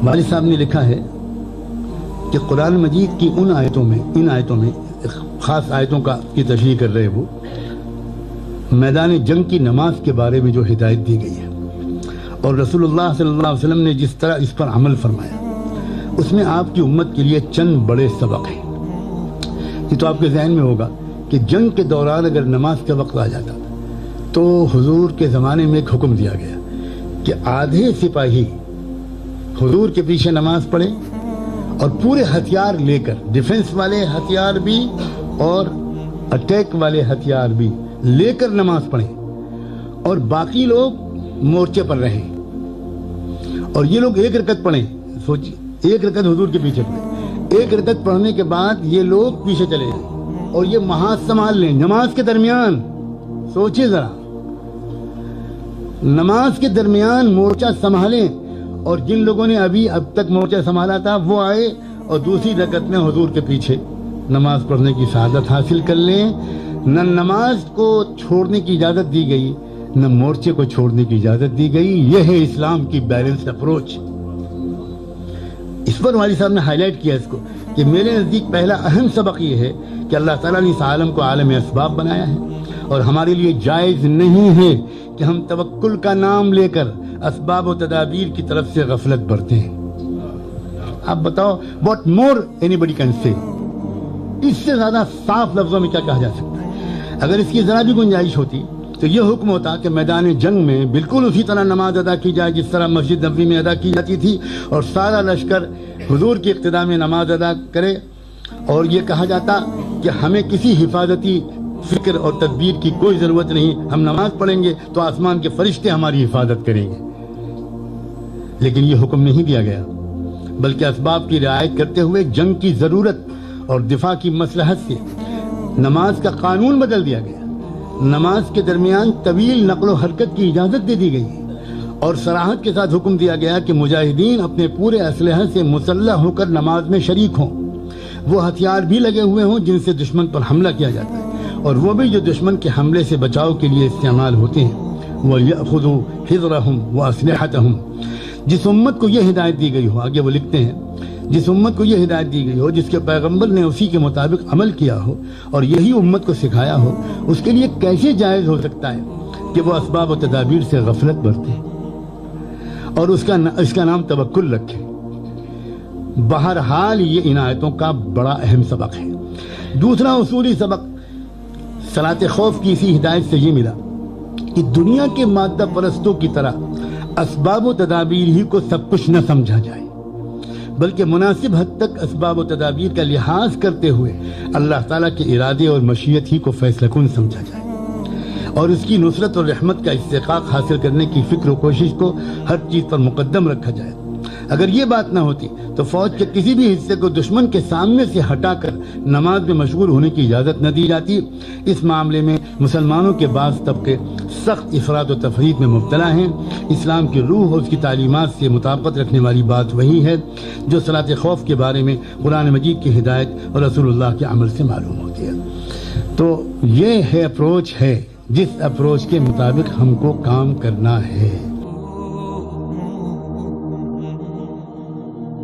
والد صاحب نے لکھا ہے کہ قرآن مجید کی ان آیتوں میں خاص آیتوں کی تشریح کر رہے وہ میدان جنگ کی نماز کے بارے میں جو ہدایت دی گئی ہے اور رسول اللہ صلی اللہ علیہ وسلم نے جس طرح اس پر عمل فرمایا، اس میں آپ کی امت کے لیے چند بڑے سبق ہیں۔ یہ تو آپ کے ذہن میں ہوگا کہ جنگ کے دوران اگر نماز کا وقت آ جاتا تو حضور کے زمانے میں ایک حکم دیا گیا کہ آدھے سپاہی حضور کے پیچھے نماز پڑھیں اور پورے ہتھیار لے کر، ڈیفنس والے ہتھیار بھی اور اٹیک والے ہتھیار بھی لے کر نماز پڑھیں، اور باقی لوگ مورچے پر رہیں اور یہ لوگ ایک رکعت پڑھیں۔ سوچیے، ایک رکعت حضور کے پیچھے پڑھیں، ایک رکعت پڑھنے کے بعد یہ لوگ پیچھے چلے جائیں اور یہ محاذ سنبھال لیں نماز کے درمیان۔ سوچیے ذرا، نماز کے درمیان مورچہ سنبھالیں، اور جن لوگوں نے اب تک مورچہ سنبھالا تھا وہ آئے اور دوسری رکعت میں حضور کے پیچھے نماز پڑھنے کی سعادت حاصل کر لیں۔ نہ نماز کو چھوڑنے کی اجازت دی گئی، نہ مورچے کو چھوڑنے کی اجازت دی گئی۔ یہ ہے اسلام کی بیلنس اپروچ۔ اس پر والد صاحب نے ہائی لائٹ کیا اس کو کہ میرے نزدیک پہلا اہم سبق یہ ہے کہ اللہ تعالیٰ نے اس عالم کو عالم اسباب بنایا ہے، اور ہمارے لیے جائز نہیں ہے کہ ہم توکل کا نام لے کر اسباب و تدابیر کی طرف سے غفلت برتیں۔ آپ بتاؤ what more anybody can say؟ اس سے زیادہ صاف لفظوں میں کیا کہا جا سکتا ہے؟ اگر اس کی ذرا بھی گنجائش ہوتی تو یہ حکم ہوتا کہ میدان جنگ میں بالکل اسی طرح نماز ادا کی جائے جس طرح مسجد نبوی میں ادا کی جاتی تھی، اور سارا لشکر حضور کی اقتداء میں نماز ادا کرے، اور یہ کہا جاتا کہ ہمیں کسی حفاظتی فکر اور تدبیر کی کوئی ضرورت نہیں، ہم نماز پڑھیں گے تو آسمان کے فرشتے ہماری حفاظت کریں گے۔ لیکن یہ حکم نہیں دیا گیا، بلکہ اسباب کی رعایت کرتے ہوئے جنگ کی ضرورت اور دفاع کی مصلحت سے نماز کا قانون بدل دیا گیا۔ نماز کے درمیان طویل نقل و حرکت کی اجازت دے دی گئی اور صراحت کے ساتھ حکم دیا گیا کہ مجاہدین اپنے پورے اسلحے سے مسلح ہو کر نماز میں شریک ہوں، وہ ہتھیار بھی لگے ہوئے ہوں جن سے دشمن پر حملہ کیا جاتا ہے، اور وہ بھی جو دشمن کے حملے سے بچاؤ کے لیے استعمال ہوتے ہیں۔ وَلْيَأْخُذُوا حِذْرَهُمْ وَأَسْلِحَتَهُمْ۔ جس امت کو یہ ہدایت دی گئی ہو، آگے وہ لکھتے ہیں، جس امت کو یہ ہدایت دی گئی ہو، جس کے پیغمبر نے اسی کے مطابق عمل کیا ہو اور یہی امت کو سکھایا ہو، اس کے لیے کیسے جائز ہو سکتا ہے کہ وہ اسباب و تدابیر سے غفلت برتے اور اس کا نام توکل رکھے؟ بہرحال یہ عنایتوں کا بڑا اہم سبق ہے۔ دوسرا اصولی سبق صلاۃ خوف کی اسی ہدایت سے یہ ملا کہ دنیا کے مادہ پرستوں کی طرح اسباب و تدابیر ہی کو سب کچھ نہ سمجھا جائے، بلکہ مناسب حد تک اسباب و تدابیر کا لحاظ کرتے ہوئے اللہ تعالیٰ کے ارادے اور مشیت ہی کو فیصلہ کن سمجھا جائے، اور اس کی نصرت اور رحمت کا استحقاق حاصل کرنے کی فکر و کوشش کو ہر چیز پر مقدم رکھا جائے۔ اگر یہ بات نہ ہوتی تو فوج کے کسی بھی حصے کو دشمن کے سامنے سے ہٹا کر نماز میں مشغول ہونے کی اجازت نہ دی جاتی۔ اس معاملے میں مسلمانوں کے بعض طبقے سخت افراط و تفریط میں مبتلا ہیں۔ اسلام کی روح اور اس کی تعلیمات سے مطابقت رکھنے والی بات وہی ہے جو صلاۃ خوف کے بارے میں قرآن مجید کی ہدایت اور رسول اللہ کے عمل سے معلوم ہوتی ہے۔ تو یہ ہے اپروچ ہے جس اپروچ کے مطابق ہم کو کام کرنا ہے۔